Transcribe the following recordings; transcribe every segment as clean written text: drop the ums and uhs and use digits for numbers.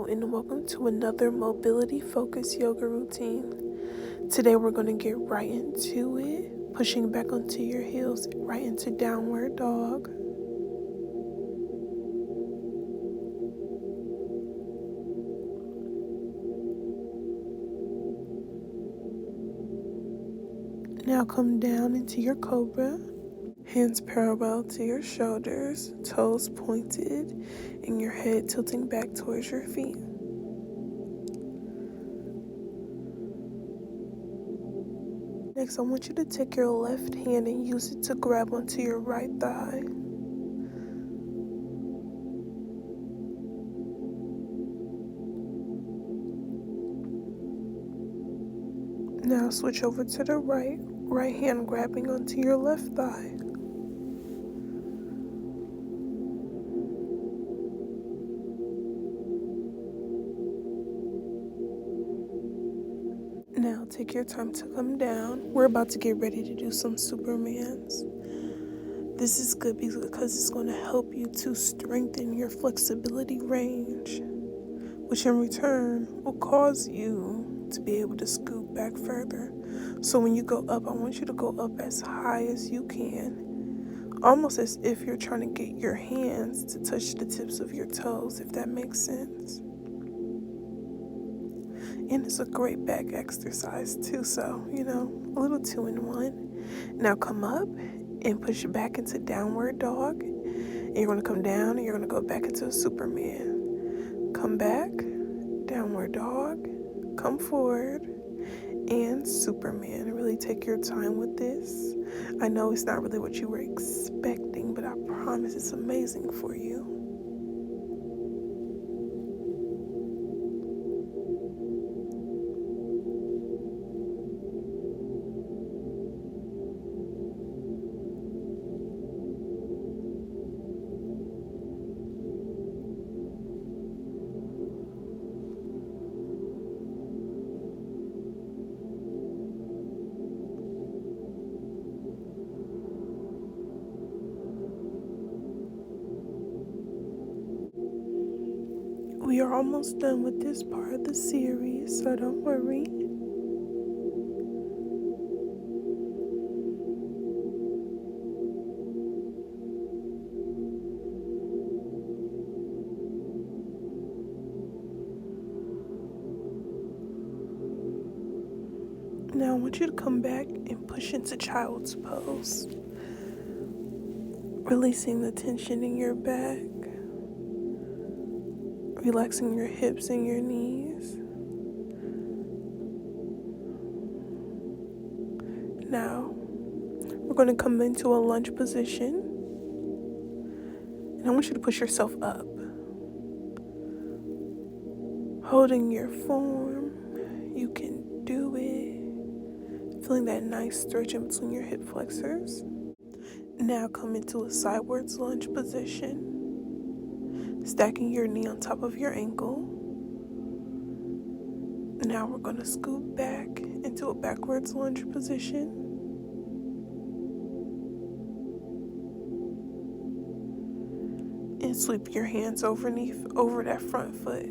and welcome to another mobility focused yoga routine. Today we're going to get right into it, pushing back onto your heels right into downward dog. Now come down into your cobra, hands parallel to your shoulders, toes pointed, and your head tilting back towards your feet. Next, I want you to take your left hand and use it to grab onto your right thigh. Now switch over to the right hand grabbing onto your left thigh. Now take your time to come down. We're about to get ready to do some Supermans. This is good because it's going to help you to strengthen your flexibility range, which in return will cause you to be able to scoot back further. So when you go up, I want you to go up as high as you can, almost as if you're trying to get your hands to touch the tips of your toes, if that makes sense. And it's a great back exercise too, so, a little 2-in-1. Now come up and push it back into downward dog. And you're going to come down and you're going to go back into a Superman. Come back, downward dog, come forward, and Superman. Really take your time with this. I know it's not really what you were expecting, but I promise it's amazing for you. We are almost done with this part of the series, so don't worry. Now I want you to come back and push into child's pose, releasing the tension in your back, relaxing your hips and your knees. Now, we're going to come into a lunge position, and I want you to push yourself up, holding your form. You can do it. Feeling that nice stretch in between your hip flexors. Now come into a sidewards lunge position, stacking your knee on top of your ankle. Now we're going to scoot back into a backwards lunge position. And sweep your hands over that front foot.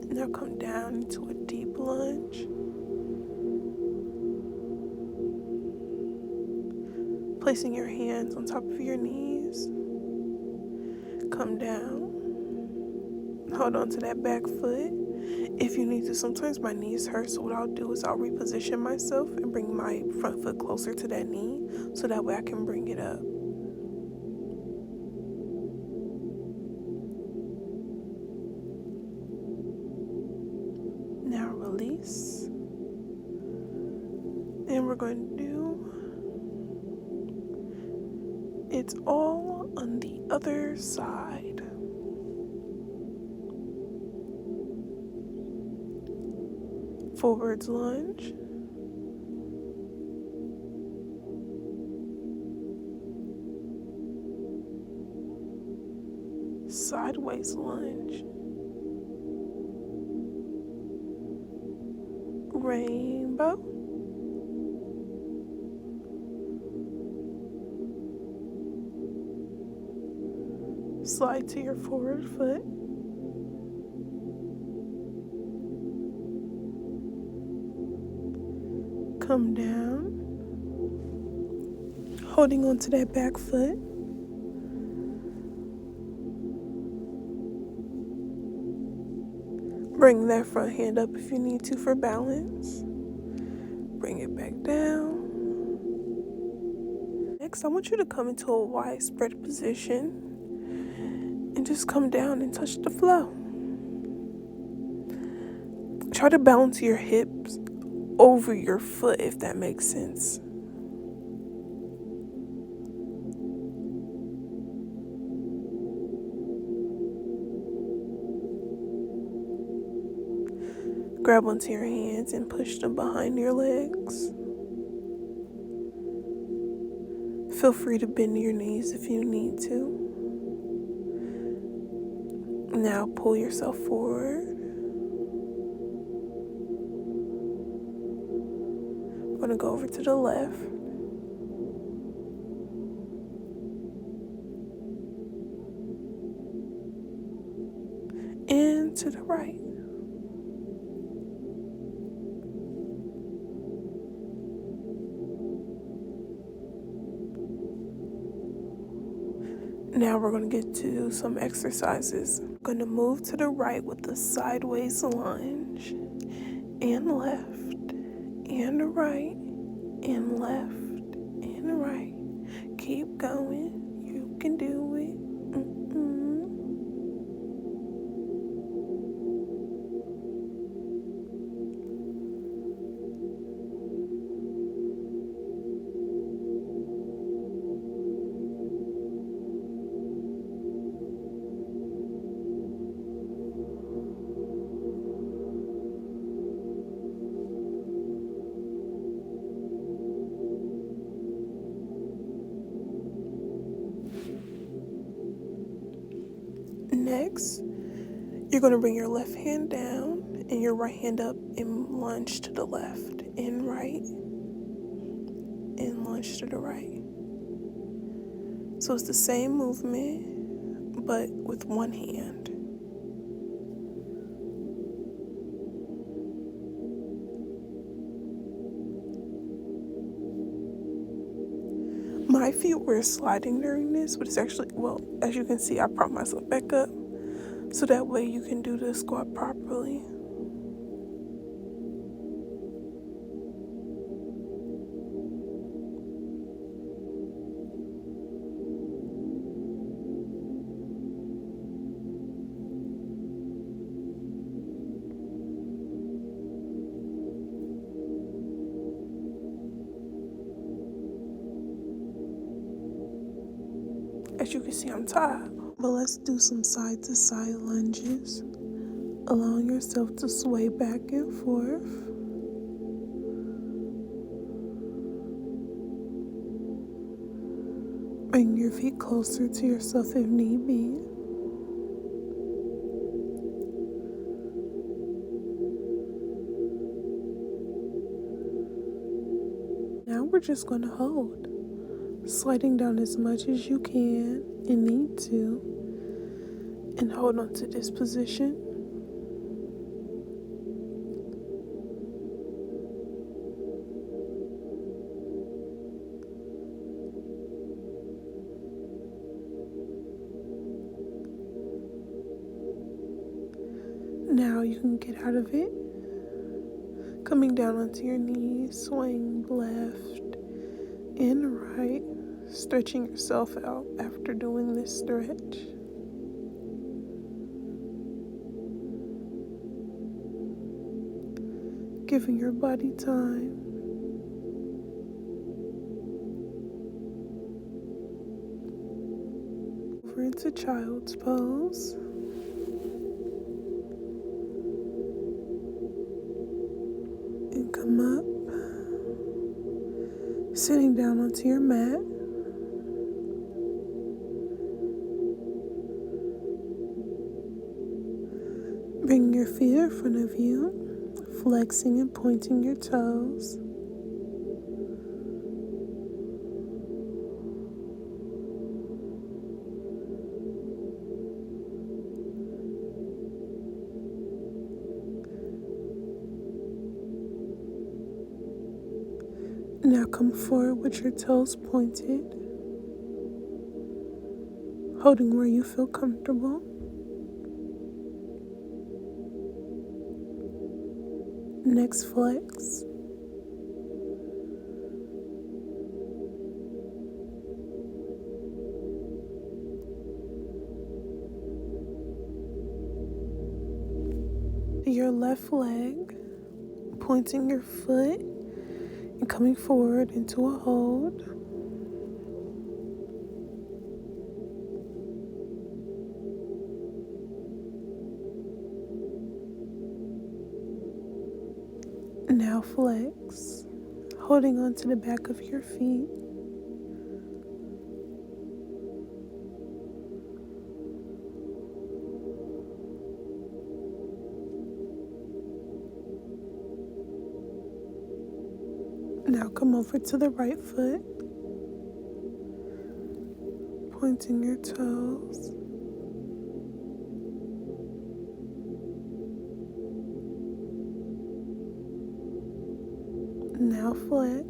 Now come down into a deep lunge. Placing your hands on top of your knees. Come down. Hold on to that back foot. If you need to, sometimes my knees hurt, so what I'll do is I'll reposition myself and bring my front foot closer to that knee, so that way I can bring it up. Now release. And we're going to do it's all on the other side. Forwards lunge. Sideways lunge. Rainbow. Slide to your forward foot. Come down, holding on to that back foot. Bring that front hand up if you need to for balance. Bring it back down. Next, I want you to come into a wide spread position and just come down and touch the floor. Try to balance your hips over your foot, if that makes sense. Grab onto your hands and push them behind your legs. Feel free to bend your knees if you need to. Now pull yourself forward. I'm going to go over to the left. And to the right. Now we're going to get to some exercises. I'm going to move to the right with the sideways lunge, and left, and right, and left, and right. Keep going. You can do it. Next, you're going to bring your left hand down and your right hand up and lunge to the left and right and lunge to the right. So it's the same movement, but with one hand. My feet were sliding during this, but it's actually, well, as you can see, I propped myself back up so that way you can do the squat properly. As you can see, I'm tired. But let's do some side to side lunges, allowing yourself to sway back and forth. Bring your feet closer to yourself if need be. Now we're just going to hold, sliding down as much as you can and need to, and hold on to this position. Now you can get out of it, coming down onto your knees, swaying left and right, stretching yourself out after doing this stretch. Giving your body time. Over into child's pose. And come up, sitting down onto your mat. Bring your feet in front of you, flexing and pointing your toes. Now come forward with your toes pointed, holding where you feel comfortable. Next, flex. Your left leg, pointing your foot and coming forward into a hold. Now flex, holding onto the back of your feet. Now come over to the right foot, pointing your toes. Now flex.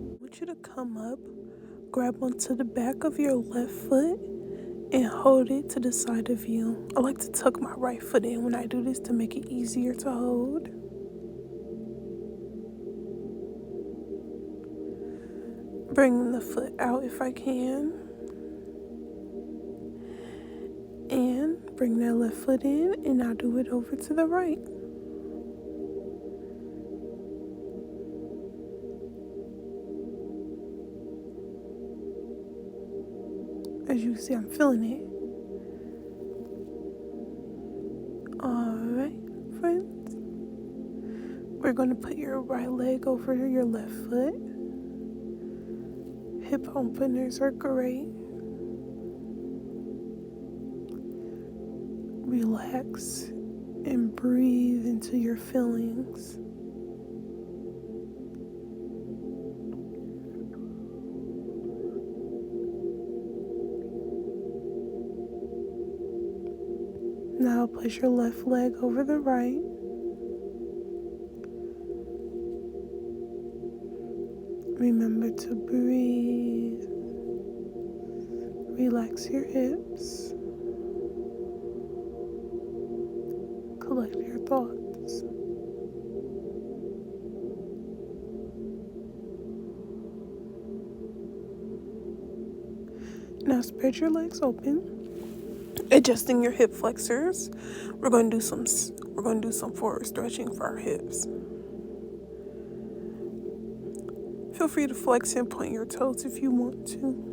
I want you to come up, grab onto the back of your left foot and hold it to the side of you. I like to tuck my right foot in when I do this to make it easier to hold. Bringing the foot out if I can. And bring that left foot in, and I'll do it over to the right. As you see, I'm feeling it. Alright, friends. We're going to put your right leg over your left foot. Hip openers are great. Relax and breathe into your feelings. Now place your left leg over the right. Remember to breathe. Relax your hips. Collect your thoughts. Now spread your legs open, adjusting your hip flexors. We're going to do some forward stretching for our hips. Feel free to flex and point your toes if you want to.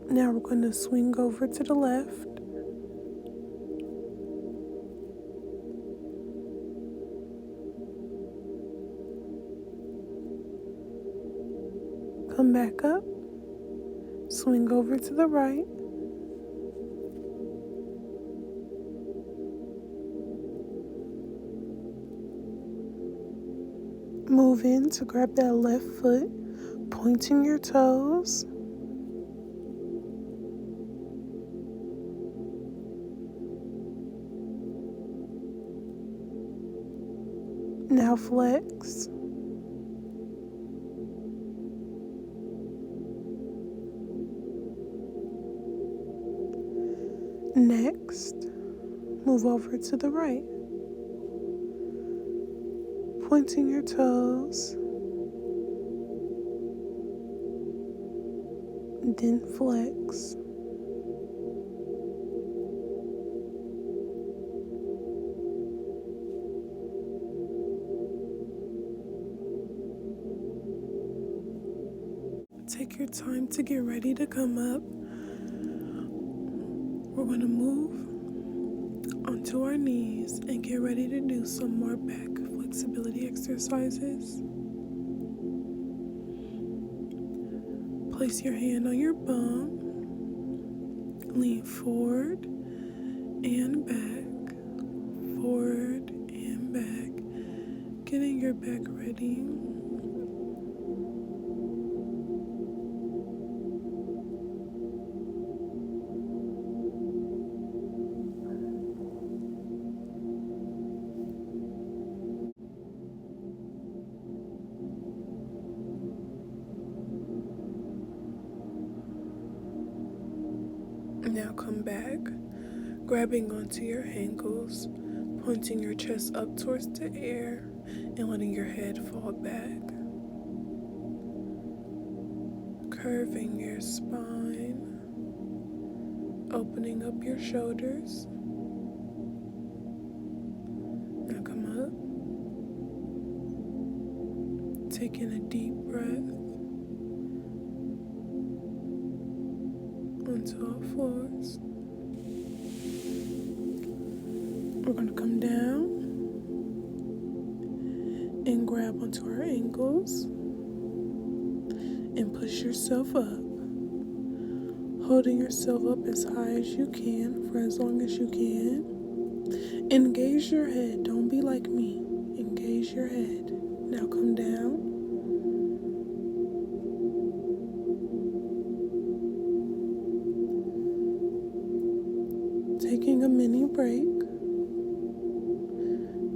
Now we're going to swing over to the left. Come back up. Swing over to the right. Move in to grab that left foot, pointing your toes. Now flex. Next, move over to the right, pointing your toes, then flex. Take your time to get ready to come up. We're going to move onto our knees and get ready to do some more back flexibility exercises. Place your hand on your bum, lean forward and back, Getting your back ready. Now come back, grabbing onto your ankles, pointing your chest up towards the air and letting your head fall back. Curving your spine, opening up your shoulders. Now come up, taking a deep breath onto all fours. We're going to come down and grab onto our ankles and push yourself up, holding yourself up as high as you can for as long as you can. Engage your head. Don't be like me. Engage your head. Now come down. Taking a mini break.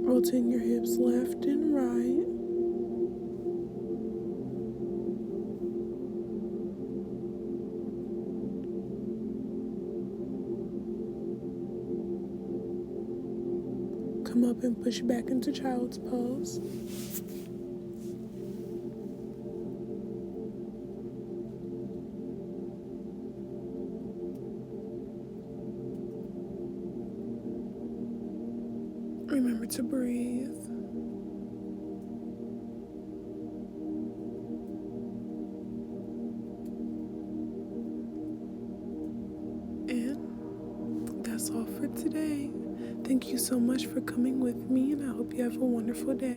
Rotating your hips left and right. Come up and push back into child's pose. Remember to breathe. And that's all for today. Thank you so much for coming with me, and I hope you have a wonderful day.